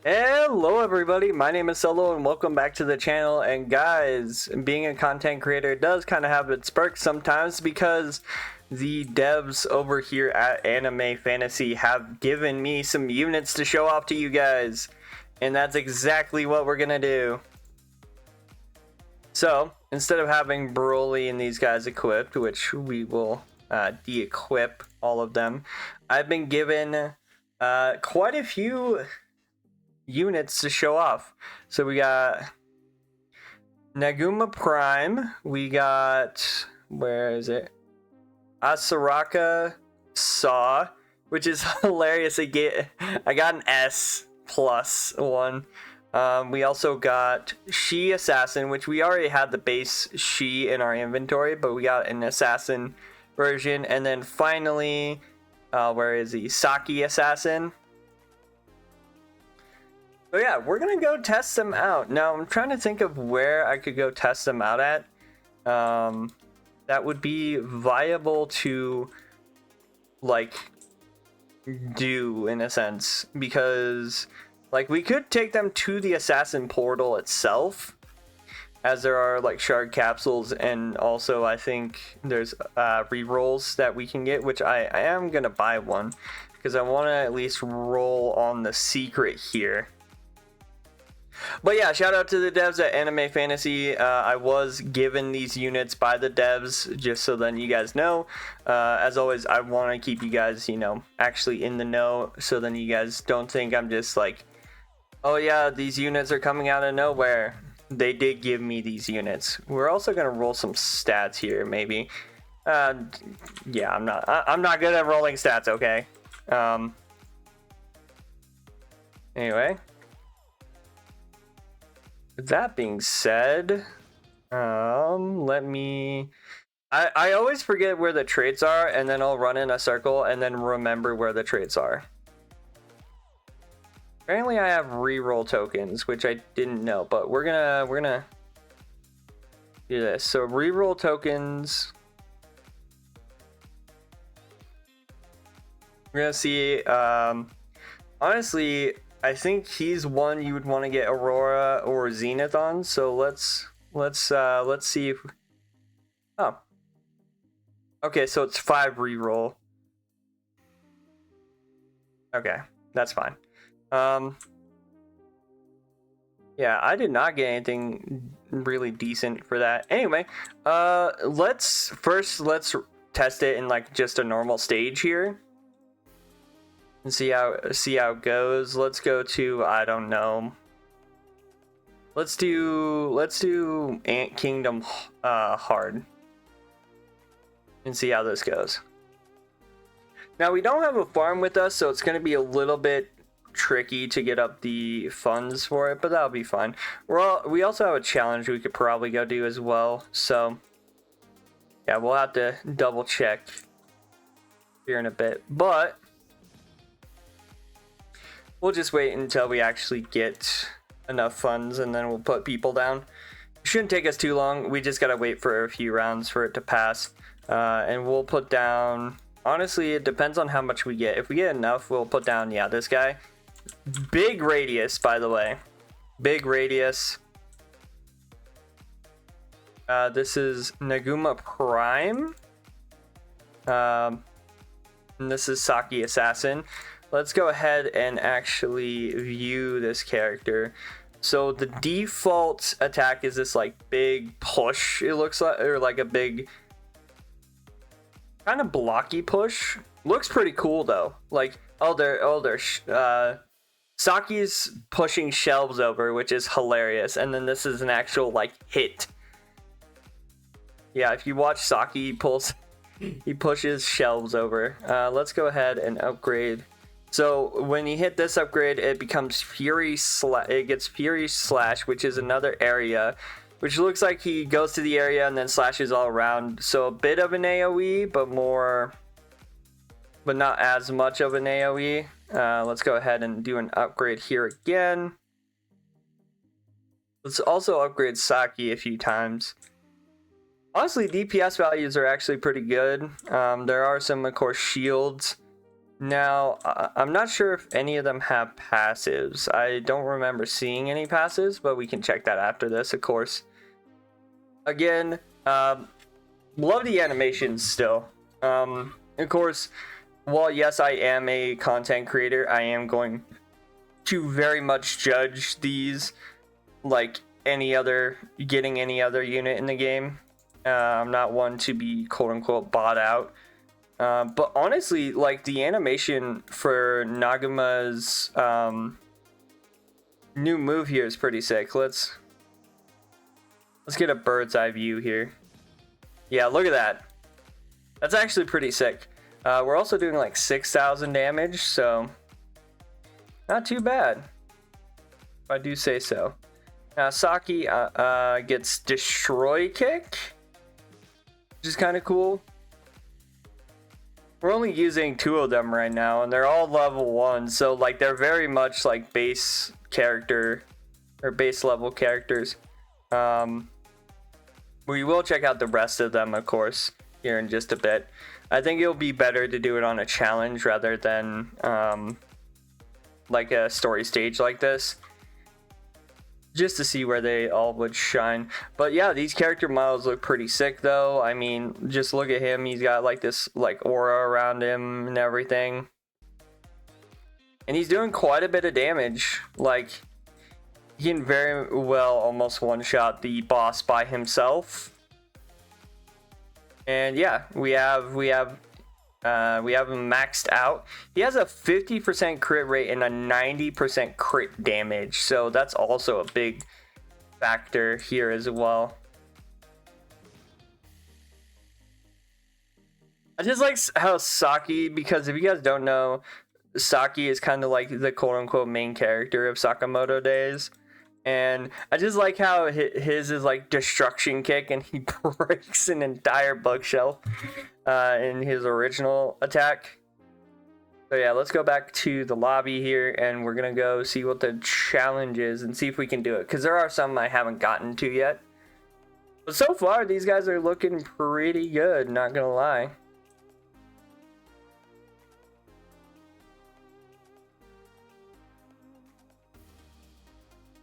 Hello everybody, my name is Solo and welcome back to the channel. And guys, being a content creator does kind of have its perks sometimes because the devs over here at Anime Fantasy have given me some units to show off to you guys. And that's exactly what we're gonna do. So, instead of having Broly and these guys equipped, which we will de-equip all of them, I've been given quite a few units to show off. So we got Naguma Prime, we got, where is it? Asaraka Saw, which is hilarious. I got an S plus one. We also got She Assassin, which we already had the base She in our inventory, but we got an Assassin version. And then finally, where is he? Saki Assassin. So yeah, we're gonna go test them out. Now I'm trying to think of where I could go test them out at. That would be viable to like do in a sense, because like we could take them to the assassin portal itself, as there are like shard capsules, and also I think there's rerolls that we can get, which I am gonna buy one because I want to at least roll on the secret here. But yeah, shout out to the devs at Anime Fantasy. I was given these units by the devs, just so then you guys know. As always, I want to keep you guys, actually in the know, so then you guys don't think I'm just like, oh yeah, these units are coming out of nowhere. They did give me these units. We're also gonna roll some stats here, maybe. Yeah, I'm not good at rolling stats, okay? Anyway. That being said, let me... I always forget where the traits are, and then I'll run in a circle and then remember where the traits are. Apparently I have reroll tokens, which I didn't know, but we're gonna do this. So reroll tokens. We're gonna see, honestly, I think he's one you would want to get Aurora or Zenith on. So let's see if. Oh. Okay, so it's 5 reroll. Okay, that's fine. Yeah, I did not get anything really decent for that. Anyway, let's test it in like just a normal stage here. And see how it goes. Let's go to, I don't know. Let's do Ant Kingdom hard. And see how this goes. Now we don't have a farm with us, so it's gonna be a little bit tricky to get up the funds for it, but that'll be fine. We also have a challenge we could probably go do as well. So yeah, we'll have to double check here in a bit. But we'll just wait until we actually get enough funds, and then we'll put people down. It shouldn't take us too long. We just gotta wait for a few rounds for it to pass. And we'll put down... Honestly, it depends on how much we get. If we get enough, we'll put down, yeah, this guy. Big radius, by the way. Big radius. This is Naguma Prime. And this is Saki Assassin. Let's go ahead and actually view this character. So the default attack is this like big push, it looks like, or like a big kind of blocky push. Looks pretty cool though. Like, Saki's pushing shelves over, which is hilarious. And then this is an actual like hit. Yeah, if you watch Saki, he pushes shelves over. Let's go ahead and upgrade. So when you hit this upgrade, it becomes it gets Fury Slash, which is another area, which looks like he goes to the area and then slashes all around. So a bit of an AoE, but not as much of an AoE. Let's go ahead and do an upgrade here again. Let's also upgrade Saki a few times. Honestly, DPS values are actually pretty good. There are some, of course, shields Now, I'm not sure if any of them have passives. I don't remember seeing any passives, but we can check that after this, of course. Again, love the animations still. Of course, while yes, I am a content creator, I am going to very much judge these like getting any other unit in the game. I'm not one to be quote unquote bought out. But honestly, like the animation for Naguma's new move here is pretty sick. Let's get a bird's eye view here. Yeah, look at that. That's actually pretty sick. We're also doing like 6,000 damage, so not too bad, if I do say so. Now Saki gets destroy kick, which is kind of cool. We're only using 2 of them right now, and they're all level 1, so like they're very much like base character or base level characters. We will check out the rest of them, of course, here in just a bit. I think it'll be better to do it on a challenge rather than like a story stage like this, just to see where they all would shine. But yeah, these character models look pretty sick though. I mean, just look at him. He's got like this like aura around him and everything, and he's doing quite a bit of damage. Like he can very well almost one-shot the boss by himself. And yeah, we have him maxed out. He has a 50% crit rate and a 90% crit damage, so that's also a big factor here as well. I just like how Saki, because if you guys don't know, Saki is kind of like the quote-unquote main character of Sakamoto Days. And I just like how his is like destruction kick, and he breaks an entire bookshelf in his original attack. So yeah, let's go back to the lobby here, and we're gonna go see what the challenge is and see if we can do it, because there are some I haven't gotten to yet. But so far, these guys are looking pretty good, not gonna lie.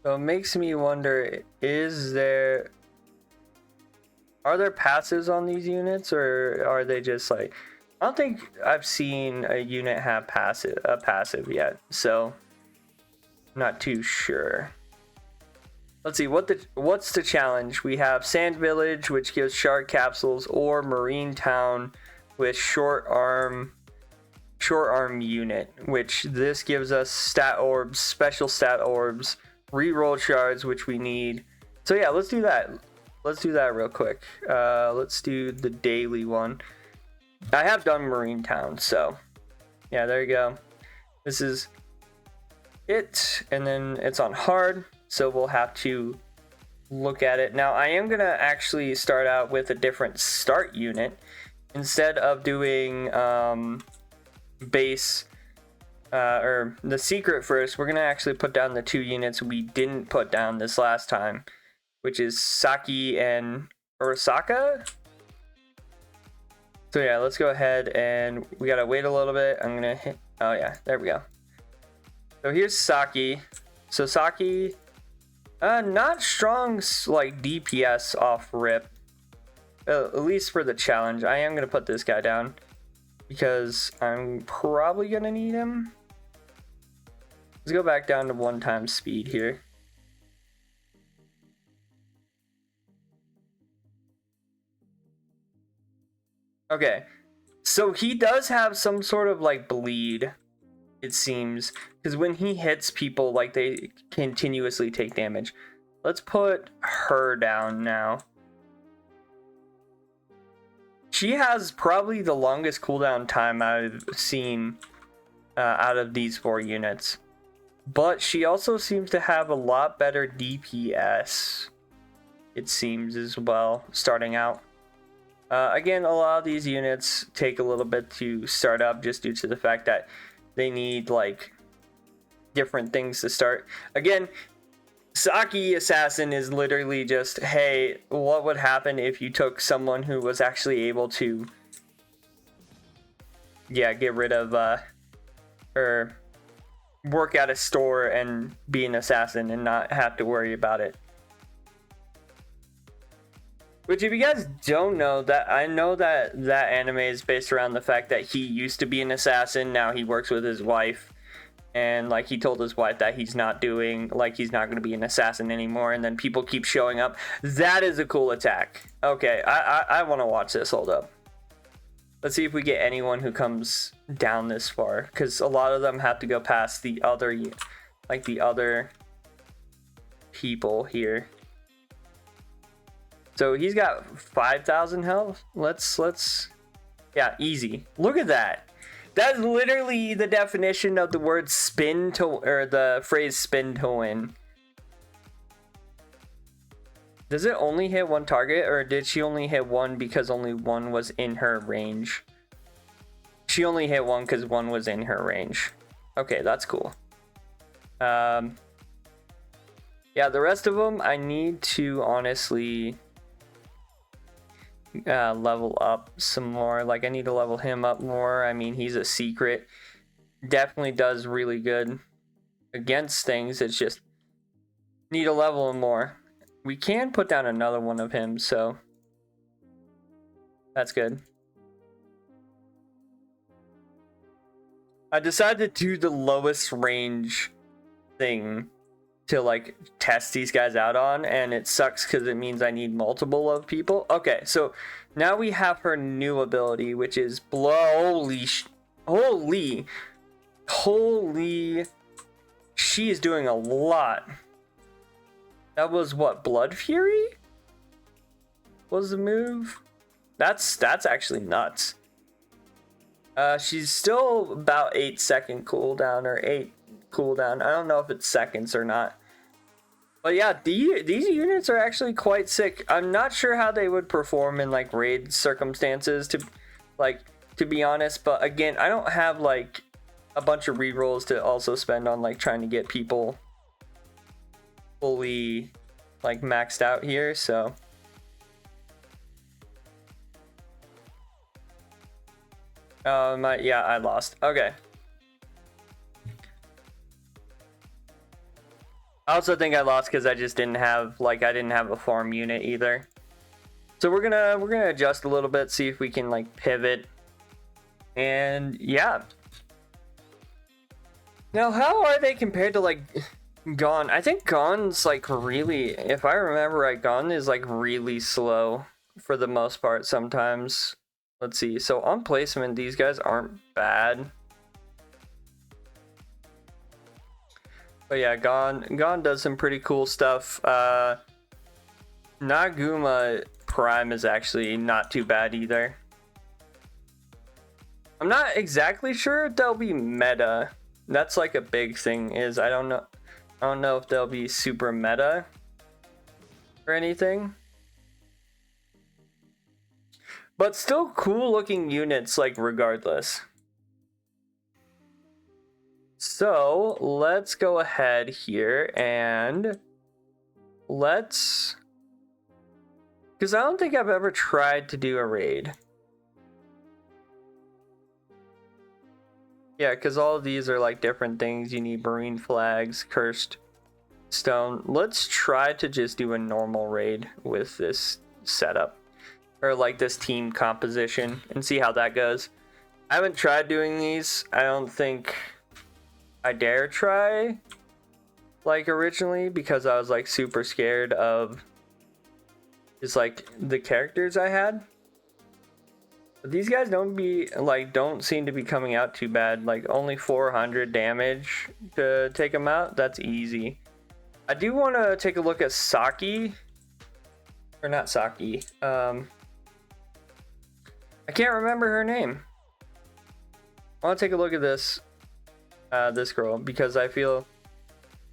So it makes me wonder, are there passives on these units, or are they just like, I don't think I've seen a unit have a passive yet, so not too sure. Let's see, what's the challenge? We have Sand Village, which gives shark capsules, or Marine Town with short arm unit, which this gives us stat orbs, special stat orbs, reroll shards, which we need. So yeah, let's do that. Let's do that real quick. Let's do the daily one. I have done Marine Town, so yeah, there you go. This is it, and then it's on hard, so we'll have to look at it. Now I am gonna actually start out with a different start unit instead of doing base or the secret first. We're gonna actually put down the 2 units we didn't put down this last time, which is Saki and Urasaka. So yeah, let's go ahead, and we gotta wait a little bit. I'm gonna hit, oh yeah, there we go. So here's Saki. So Saki, not strong like DPS off rip, at least for the challenge. I am gonna put this guy down because I'm probably gonna need him. Let's go back down to 1 times speed here. Okay, so he does have some sort of like bleed, it seems, because when he hits people, like they continuously take damage. Let's put her down now. She has probably the longest cooldown time I've seen out of these 4 units. But she also seems to have a lot better DPS, it seems, as well, starting out. Again, a lot of these units take a little bit to start up just due to the fact that they need like different things to start. Again, Saki Assassin is literally just, hey, what would happen if you took someone who was actually able to, yeah, get rid of or work at a store and be an assassin and not have to worry about it. Which, if you guys don't know, that I know that anime is based around the fact that he used to be an assassin, now he works with his wife, and like he told his wife that he's not going to be an assassin anymore, and then people keep showing up. That is a cool attack. Okay, I want to watch this. Hold up. Let's see if we get anyone who comes down this far, because a lot of them have to go past the other people here. So he's got 5,000 health. Let's yeah, easy. Look at that. That's literally the definition of the word spin to, or the phrase spin to win. Does it only hit one target, or did she only hit one because only one was in her range? She only hit one because one was in her range. Okay, that's cool. Yeah, the rest of them I need to honestly level up some more. Like, I need to level him up more. I mean, he's a secret. Definitely does really good against things. It's just need to level him more. We can put down another one of him, so that's good. I decided to do the lowest range thing to like test these guys out on, and it sucks because it means I need multiple of people. Okay, so now we have her new ability, which is blow. Holy, she is doing a lot. That was what, Blood Fury was the move? That's actually nuts. She's still about 8-second cooldown, or 8 cooldown. I don't know if it's seconds or not. But yeah, these units are actually quite sick. I'm not sure how they would perform in like raid circumstances, to be honest. But again, I don't have like a bunch of rerolls to also spend on like trying to get people fully like maxed out here, so yeah, I lost. Okay. I also think I lost because I just didn't have a farm unit either. So we're gonna adjust a little bit, see if we can like pivot. And yeah. Now, how are they compared to like Gone? I think Gone's like really, if I remember right, Gone is like really slow for the most part sometimes. Let's see. So on placement, these guys aren't bad. But yeah, Gone does some pretty cool stuff. Naguma Prime is actually not too bad either. I'm not exactly sure if they'll be meta. That's like a big thing, is I don't know if they'll be super meta or anything. But still cool looking units, like, regardless. So let's go ahead here and because I don't think I've ever tried to do a raid. Yeah, because all of these are like different things. You need marine flags, cursed stone. Let's try to just do a normal raid with this setup, or like this team composition, and see how that goes. I haven't tried doing these. I don't think I dare try like originally, because I was like super scared of just like the characters I had. But these guys don't seem to be coming out too bad. Like only 400 damage to take them out. That's easy. I do want to take a look at Saki, or not Saki. I can't remember her name. I want to take a look at this girl, because I feel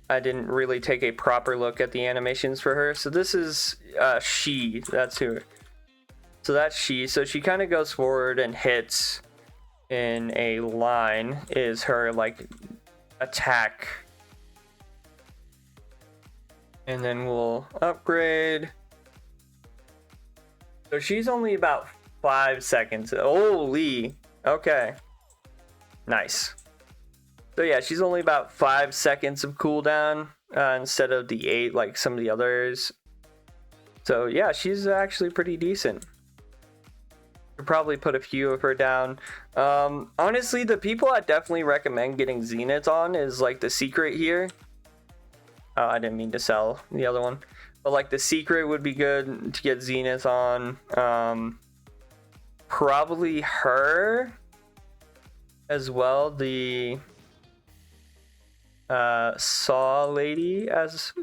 I didn't really take a proper look at the animations for her. So this is she. That's who. So that's she. So she kind of goes forward and hits in a line, is her like attack. And then we'll upgrade. So she's only about 5 seconds. Holy. Okay. Nice. So yeah, she's only about 5 seconds of cooldown instead of the 8 like some of the others. So yeah, she's actually pretty decent. Could probably put a few of her down. Honestly, the people I definitely recommend getting Zenith on is like the Secret here. Oh, I didn't mean to sell the other one. But like the Secret would be good to get Zenith on. Probably her as well. The Saw lady, as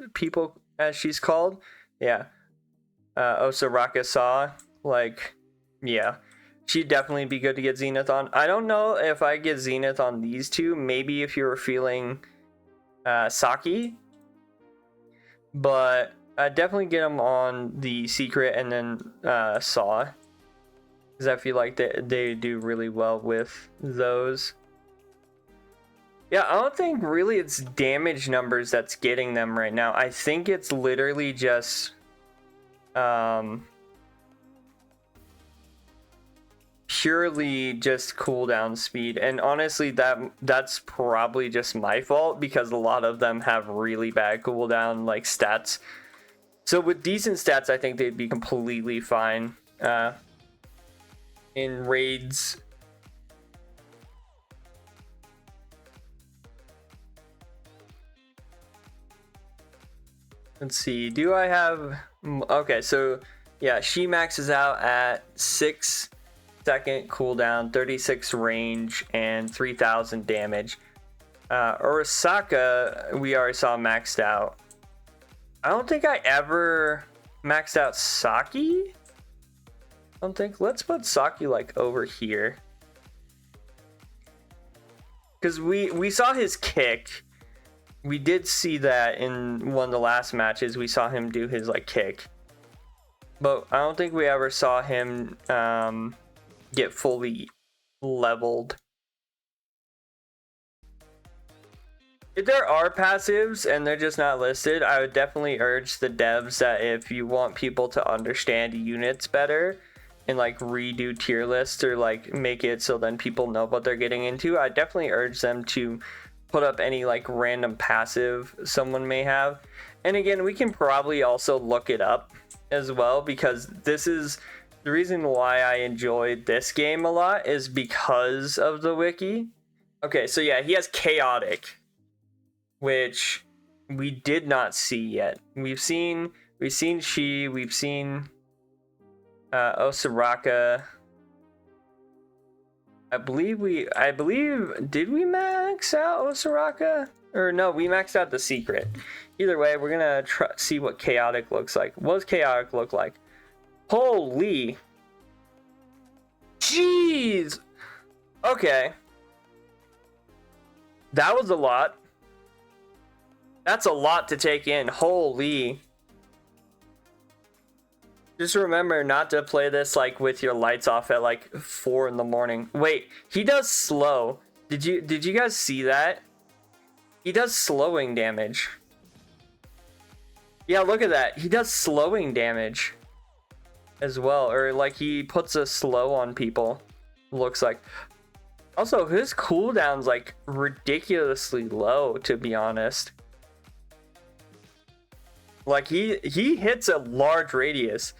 she's called. Yeah. Osaraka Saw. Like, yeah. She'd definitely be good to get Zenith on. I don't know if I get Zenith on these two. Maybe if you were feeling Saki. But I definitely get them on the Secret and then Saw. Because I feel like they do really well with those. Yeah, I don't think really it's damage numbers that's getting them right now. I think it's literally just purely just cooldown speed. And honestly, that's probably just my fault because a lot of them have really bad cooldown like stats. So with decent stats, I think they'd be completely fine in raids. Let's see, do I have... Okay, so yeah, she maxes out at 6-second cooldown, 36 range, and 3000 damage. Urasaka, we already saw maxed out. I don't think I ever maxed out Saki. I don't think. Let's put Saki like over here. Because we saw his kick. We did see that in one of the last matches. We saw him do his like kick. But I don't think we ever saw him get fully leveled. If there are passives and they're just not listed, I would definitely urge the devs that if you want people to understand units better and like redo tier lists or like make it so then people know what they're getting into, I definitely urge them to put up any like random passive someone may have. And again, we can probably also look it up as well, because this is the reason why I enjoyed this game a lot, is because of the wiki. Okay, so yeah, he has chaotic, which we did not see yet. We've seen she, we've seen Osaraka. I believe did we max out Osaraka? Or no, we maxed out the Secret. Either way, we're gonna see what chaotic looks like. What does chaotic look like? Holy jeez. Okay, that was a lot. That's a lot to take in. Holy. Just remember not to play this like with your lights off at like 4 in the morning. Wait, he does slow. Did you guys see that? He does slowing damage. Yeah, look at that. He does slowing damage as well. Or like he puts a slow on people. Looks like. Also, his cooldown's like ridiculously low, to be honest. Like he hits a large radius.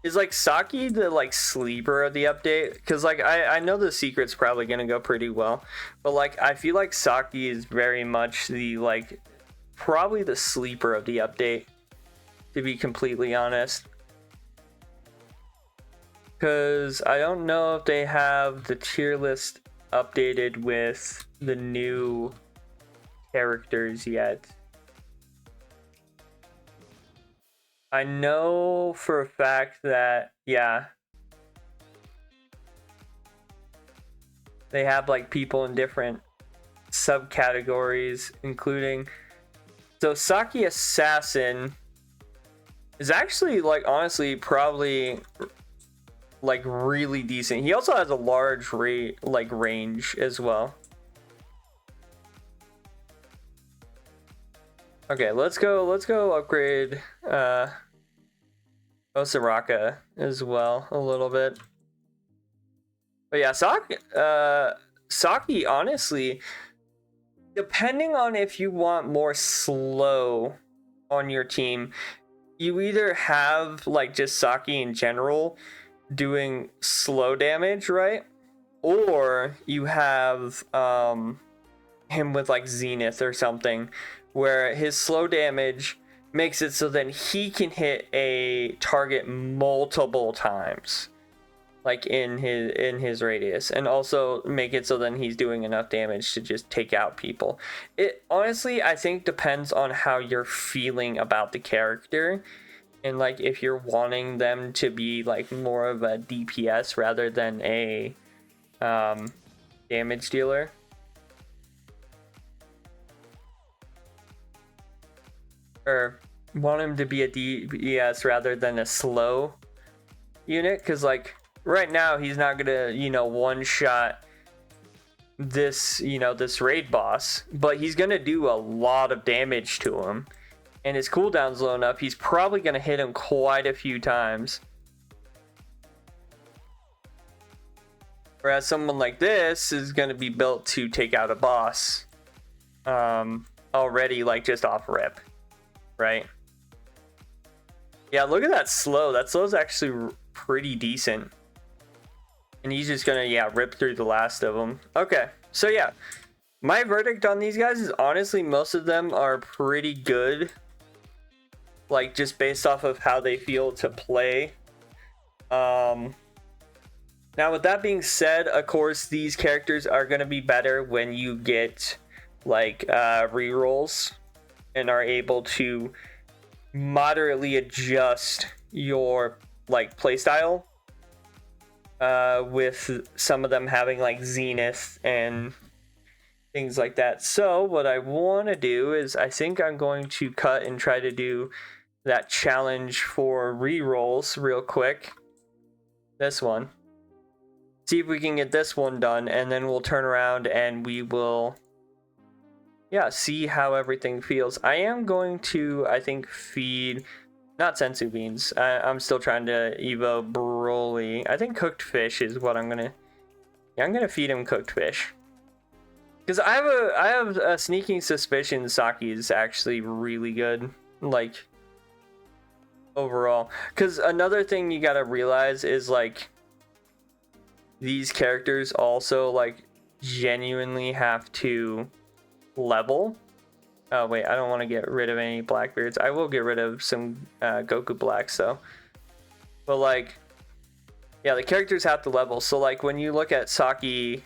Is like Saki the like sleeper of the update? Because like I know the Secret's probably gonna go pretty well, but like I feel like Saki is very much the like probably the sleeper of the update, to be completely honest. Because I don't know if they have the tier list updated with the new characters yet. I know for a fact that, yeah, they have like people in different subcategories, including, so Saki Assassin is actually like honestly probably like really decent. He also has a large range as well. Okay, let's go upgrade Osaraka as well a little bit. But yeah, Saki honestly, depending on if you want more slow on your team, you either have like just Saki in general doing slow damage, right? Or you have him with like Zenith or something, where his slow damage makes it so then he can hit a target multiple times, like in his radius, and also make it so then he's doing enough damage to just take out people. It honestly, I think, depends on how you're feeling about the character, and like if you're wanting them to be like more of a DPS rather than a damage dealer. Or want him to be a DPS rather than a slow unit, because like right now he's not gonna, you know, one shot this, you know, this raid boss, but he's gonna do a lot of damage to him, and his cooldown's low enough, he's probably gonna hit him quite a few times. Whereas someone like this is gonna be built to take out a boss already, like just off rip, right? Yeah, look at that slow. That slow is actually pretty decent. And he's just gonna, yeah, rip through the last of them. Okay, so yeah, my verdict on these guys is honestly most of them are pretty good. Like just based off of how they feel to play. Now with that being said, of course, these characters are gonna be better when you get like rerolls and are able to moderately adjust your like playstyle, with some of them having like Zenith and things like that. So what I want to do is I think I'm going to cut and try to do that challenge for rerolls real quick. This one. See if we can get this one done, and then we'll turn around and we will, yeah, see how everything feels. I am going to, I think, feed, not sensu beans. I'm still trying to evo Broly. I think cooked fish is what I'm gonna, yeah, I'm gonna feed him cooked fish. Because I have a sneaking suspicion Saki is actually really good, like, overall. Because another thing you gotta realize is, like, these characters also, like, genuinely have to level. Oh wait, I don't want to get rid of any Blackbeards. I will get rid of some Goku Blacks though. But like, yeah, the characters have to level. So like when you look at Saki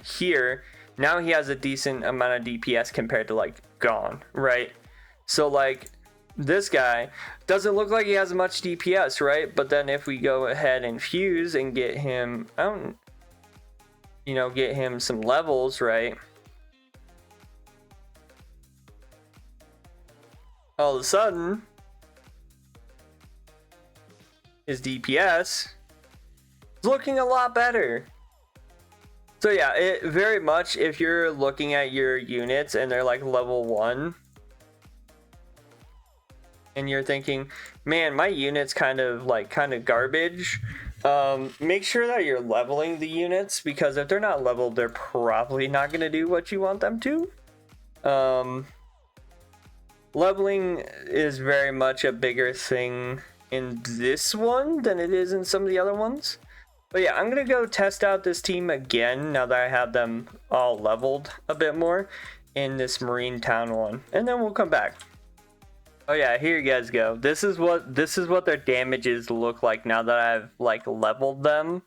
here, now he has a decent amount of DPS compared to like Gon, right? So like this guy doesn't look like he has much DPS, right? But then if we go ahead and fuse and get him, you know, get him some levels, right? All of a sudden, his DPS is looking a lot better. So yeah, it very much, if you're looking at your units and they're like level 1, and you're thinking, man, my unit's kind of garbage, make sure that you're leveling the units, because if they're not leveled, they're probably not going to do what you want them to. Leveling is very much a bigger thing in this one than it is in some of the other ones. But yeah, I'm going to go test out this team again now that I have them all leveled a bit more in this Marine Town one. And then we'll come back. Oh yeah, here you guys go. This is what their damages look like now that I've like leveled them.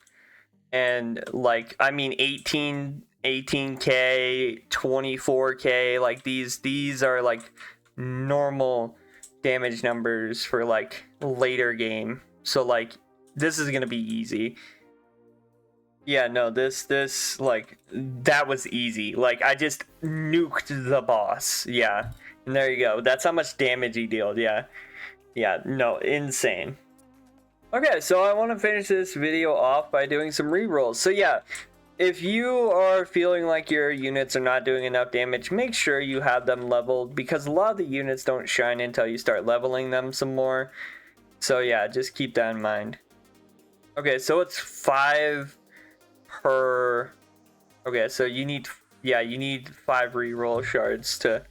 And like, I mean 18k, 24k, like these are like normal damage numbers for like later game. So like this is gonna be easy. Yeah, no, this like that was easy. Like I just nuked the boss. Yeah, and there you go. That's how much damage he dealt. Yeah, no, insane. Okay, so I want to finish this video off by doing some rerolls. So yeah, if you are feeling like your units are not doing enough damage, make sure you have them leveled, because a lot of the units don't shine until you start leveling them some more. So yeah, just keep that in mind. Okay, so it's 5 per... Okay, so you need yeah, you need 5 reroll shards to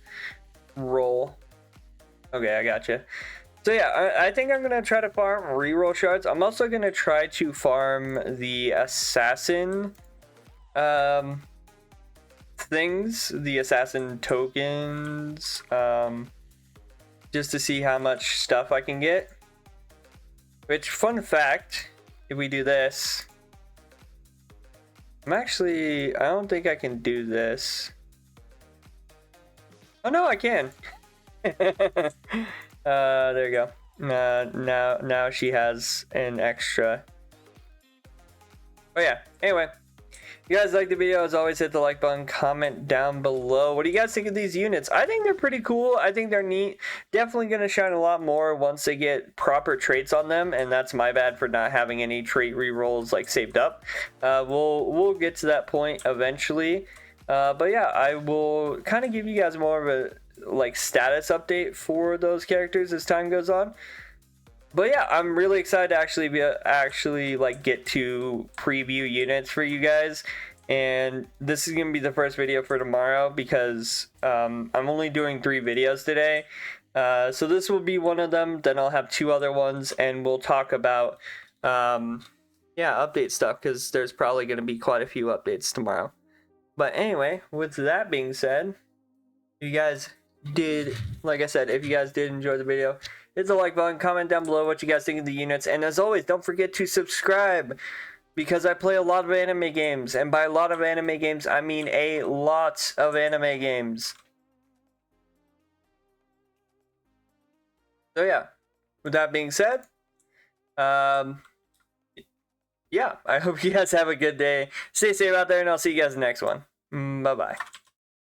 roll. Okay, I gotcha. So yeah, I think I'm gonna try to farm reroll shards. I'm also gonna try to farm the assassin things, the assassin tokens, just to see how much stuff I can get. Which, fun fact, if we do this, I don't think I can do this. Oh no, I can. There you go. Now she has an extra. Oh yeah, anyway. If you guys like the video, as always, hit the like button, comment down below. What do you guys think of these units? I think they're pretty cool. I think they're neat. Definitely going to shine a lot more once they get proper traits on them, and that's my bad for not having any trait rerolls like saved up. We'll get to that point eventually. But yeah, I will kind of give you guys more of a like status update for those characters as time goes on. But yeah, I'm really excited to actually like get to preview units for you guys, and this is gonna be the first video for tomorrow because I'm only doing 3 videos today. So this will be one of them. Then I'll have 2 other ones, and we'll talk about yeah, update stuff because there's probably gonna be quite a few updates tomorrow. But anyway, with that being said, you guys did, like I said, if you guys did enjoy the video, hit the like button, comment down below what you guys think of the units, and as always, don't forget to subscribe because I play a lot of anime games, and by a lot of anime games, I mean a lot of anime games. So yeah, with that being said, yeah, I hope you guys have a good day. Stay safe out there, and I'll see you guys in the next one. Bye-bye.